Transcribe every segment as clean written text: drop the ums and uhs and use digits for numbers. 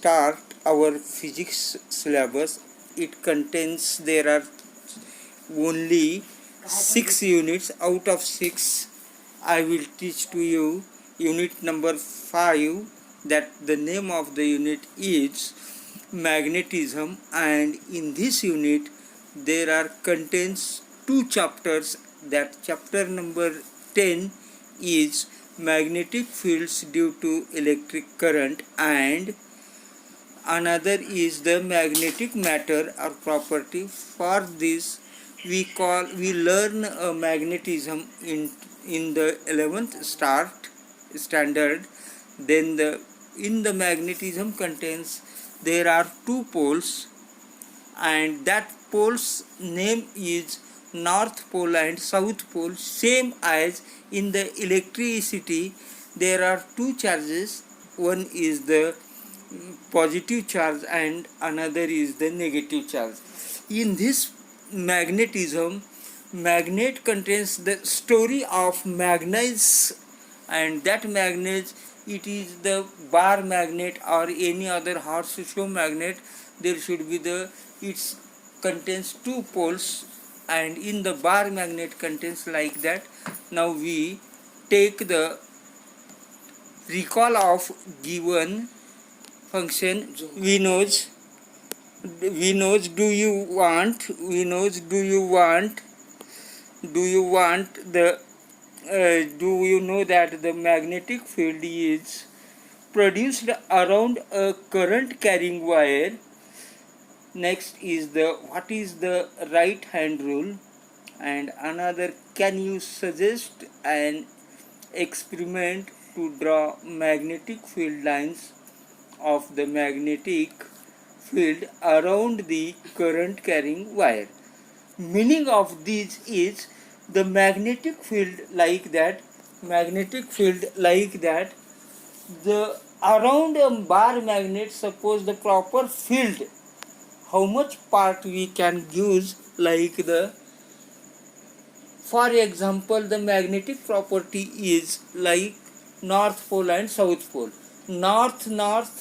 start our physics syllabus. There are only 6 units. Out of 6, I will teach to you unit number 5, that the name of the unit is magnetism, and in this unit there are contains 2 chapters. That chapter number 10 is magnetic fields due to electric current, and another is the magnetic matter or property. For this we learn magnetism in the 11th standard. Then in the magnetism contains there are 2 poles, and that pole's name is north pole and south pole. Same as in the electricity, there are 2 charges. One is the positive charge and another is the negative charge. In this magnetism, magnet contains the story of magnets, and that magnet, it is the bar magnet or any other horseshoe magnet. There should be it contains 2 poles, and in the bar magnet contains like that. Now we take the recall of given function. We knows do you want the do you know that the magnetic field is produced around a current carrying wire? Next is what is the right hand rule, and another, can you suggest an experiment to draw magnetic field lines of the magnetic field around the current carrying wire? Meaning of this is the magnetic field like that, the around a bar magnet, suppose the proper field, how much part we can use, like for example, the magnetic property is like north pole and south pole. North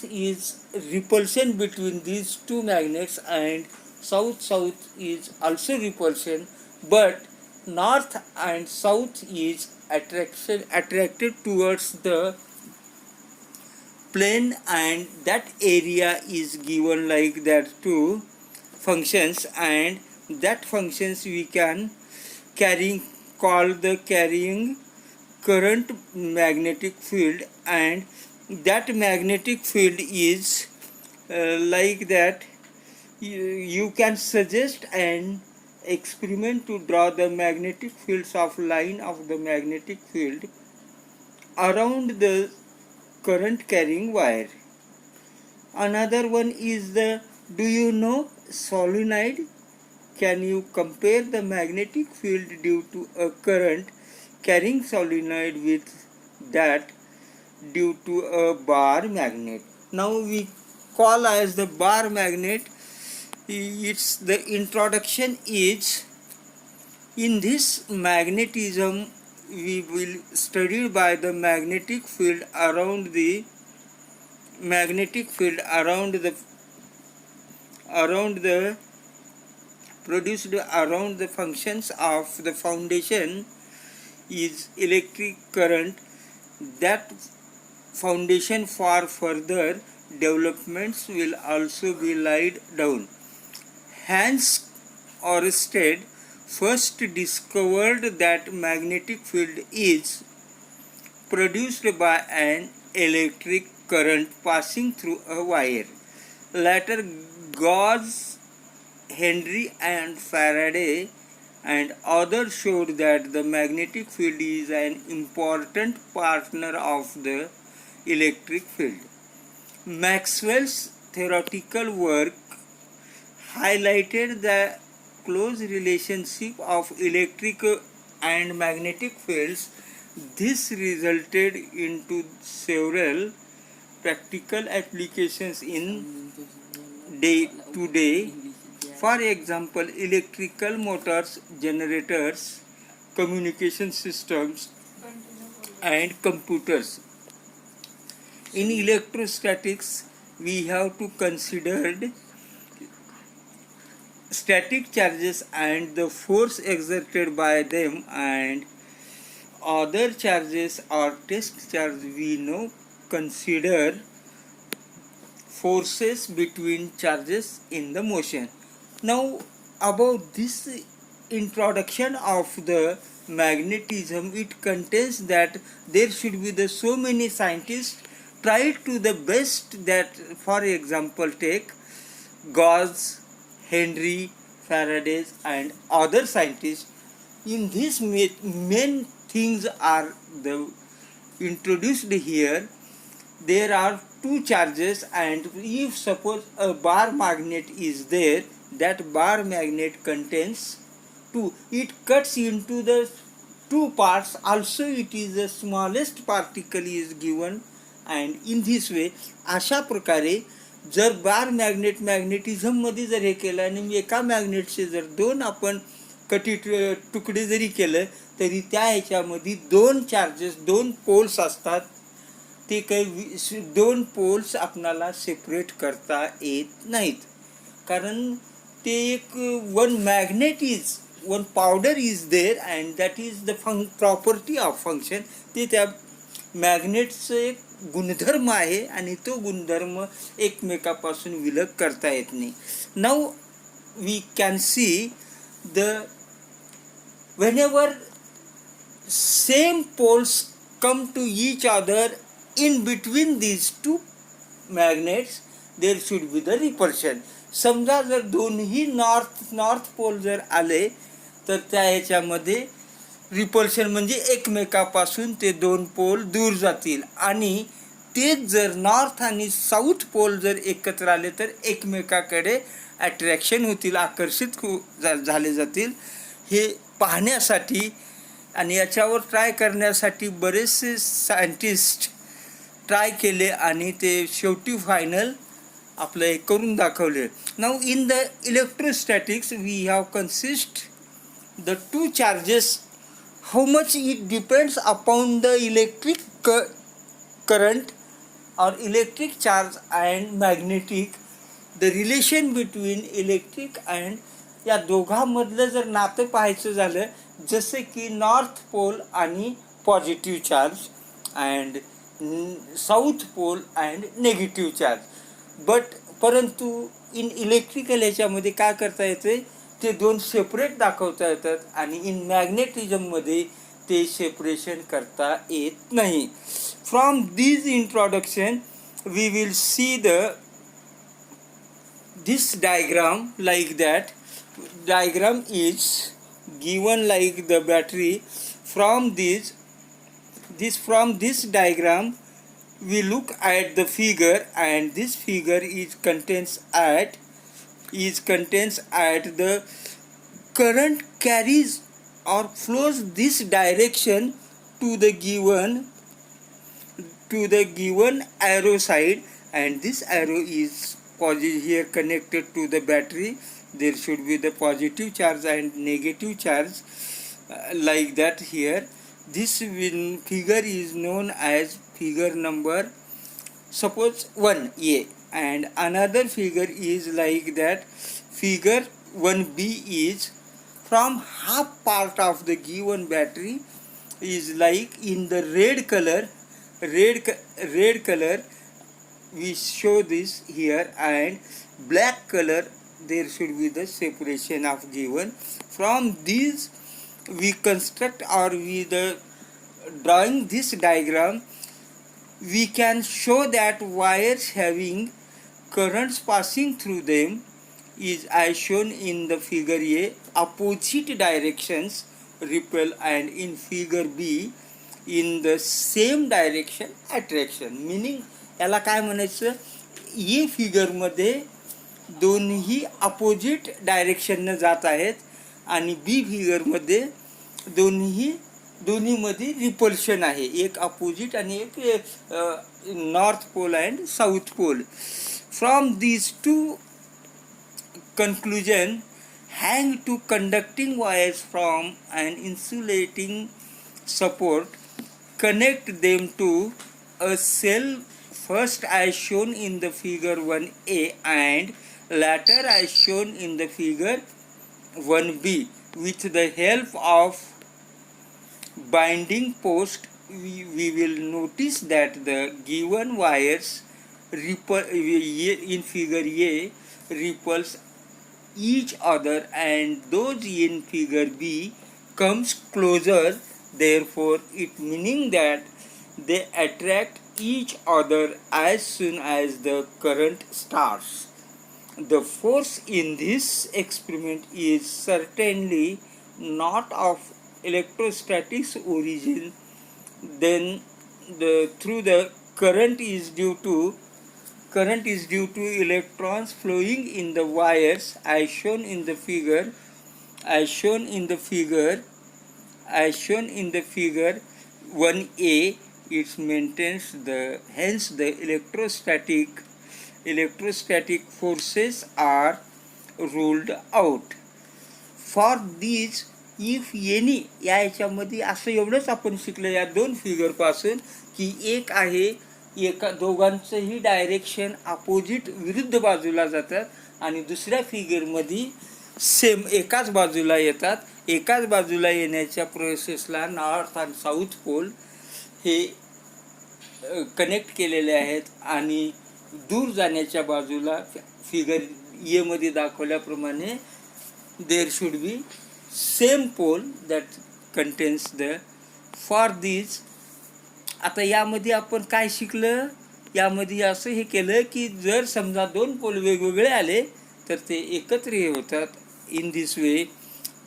is repulsion between these 2 magnets, and south is also repulsion, but north and south is attracted towards the plane, and that area is given like that 2 functions, and that functions we can call the carrying current magnetic field, and that magnetic field is like that. You can suggest an experiment to draw the magnetic fields of line of the magnetic field around the current carrying wire. Another one is do you know solenoid? Can you compare the magnetic field due to a current carrying solenoid with that due to a bar magnet? Now we call as the bar magnet. It's the introduction is, in this magnetism we will study by the magnetic field around the produced around the functions of the foundation is electric current. That foundation for further developments will also be laid down. Hans Ørsted first discovered that magnetic field is produced by an electric current passing through a wire. Later, Gauss, Henry and Faraday and others showed that the magnetic field is an important partner of the electric field. Maxwell's theoretical work highlighted the close relationship of electric and magnetic fields. This resulted into several practical applications in today. For example, electrical motors, generators, communication systems, and computers. In electrostatics, we have to consider static charges and the force exerted by them, and other charges or test charge we know consider forces between charges in the motion. Now about this introduction of the magnetism, it contains that there should be the so many scientists try to the best that, for example, take Gauss, Henry, Faraday and other scientists. In this main things are the introduced here. There are two charges, and if suppose a bar magnet is there, that bar magnet contains two. It cuts into the two parts. Also it is the smallest particle is given, and in this way अशा प्रकारे जर बार मॅग्नेटिझममध्ये जर हे केलं आणि एका मॅग्नेटचे जर दोन आपण कटी तुकडे जरी केलं तरी त्या ह्याच्यामध्ये दोन चार्जेस, दोन पोल्स असतात. ते काही दोन पोल्स आपणाला सेपरेट करता येत नाहीत, कारण ते एक one magnet is one powder is there and that is the property of function. ते त्या मॅग्नेटचं एक गुणधर्म आहे आणि तो गुणधर्म एकमेकापासून विलग करता येत नाही. Now we can see the whenever same poles come to each other, in between these two magnets there should be the repulsion. समजा जर दोन्ही नॉर्थ पोल जर आले तर त्या ह्याच्यामध्ये रिपल्शन म्हणजे एकमेकापासून ते दोन पोल दूर जातील, आणि तेच जर नॉर्थ आणि साऊथ पोल जर एकत्र आले तर एकमेकाकडे अट्रॅक्शन होतील, आकर्षित झाले जातील. हे पाहण्यासाठी आणि याच्यावर ट्राय करण्यासाठी बरेचसे सायंटिस्ट ट्राय केले आणि ते शेवटी फायनल आपलं हे करून दाखवले. Now in the electrostatics we have consist the two charges. How much it depends upon the electric current और electric charge and magnetic. The relation between electric and या दोघांमधलं जर नातं पाहायचं झालं, जसे की नॉर्थ पोल आणि positive charge and south pole and negative charge. परंतु इन इलेक्ट्रिकल ह्याच्यामध्ये काय करता येते, ते दोन सेपरेट दाखवता येतात, आणि इन मॅग्नेटिझममध्ये ते सेपरेशन करता येत नाही. From this introduction we will see this diagram like that. Diagram is given like the battery. From this diagram we look at the figure, and this figure contains at the current carries or flows this direction to the given arrow side, and this arrow is positive here connected to the battery. There should be the positive charge and negative charge like that here. This figure is known as figure number suppose 1A, and another figure is like that. Figure 1B is from half part of the given battery is like in the red color we show this here, and black color there should be the separation of given. From these we construct or drawing this diagram, we can show that wires having currents passing through them is as shown in the figure A, opposite directions repel, and in figure B in the same direction attraction. Meaning याला काय म्हणायचं, ए फिगरमध्ये दोन्ही opposite डायरेक्शननं जात आहेत, आणि B फिगरमध्ये दोन्हीमध्ये repulsion आहे, एक अपोजिट आणि एक north pole and south pole. From these two conclusion, hang to conducting wires from an insulating support, connect them to a cell first as shown in the figure 1a and latter as shown in the figure 1b. With the help of binding post, we will notice that the given wires in figure A repulse each other, and those in figure B comes closer. Therefore, it meaning that they attract each other as soon as the current starts. The force in this experiment is certainly not of electrostatics origin. Then through the current is due to electrons flowing in the wires as shown in the figure 1a. It maintains hence the electrostatic forces are ruled out. For these, if any, या याच्यामध्ये असं एवढंच आपण शिकलं या दोन figure पासून की एक आहे दोघांचंही डायरेक्शन अपोजिट विरुद्ध बाजूला जातात आणि दुसऱ्या फिगरमध्ये सेम एकाच बाजूला येतात. एकाच बाजूला येण्याच्या प्रोसेसला नॉर्थ आणि साऊथ पोल हे कनेक्ट केलेले आहेत आणि दूर जाण्याच्या बाजूला फिगर ए मध्ये दाखवल्याप्रमाणे there should be same pole that contains the for this. आता यामध्ये आपण काय शिकलं, यामध्ये असं हे केलं की जर समजा दोन पोल वेगवेगळे आले तर ते एकत्र होतात. In this way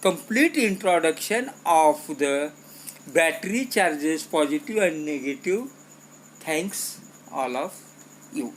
complete introduction of the battery charges positive and negative. Thanks all of you.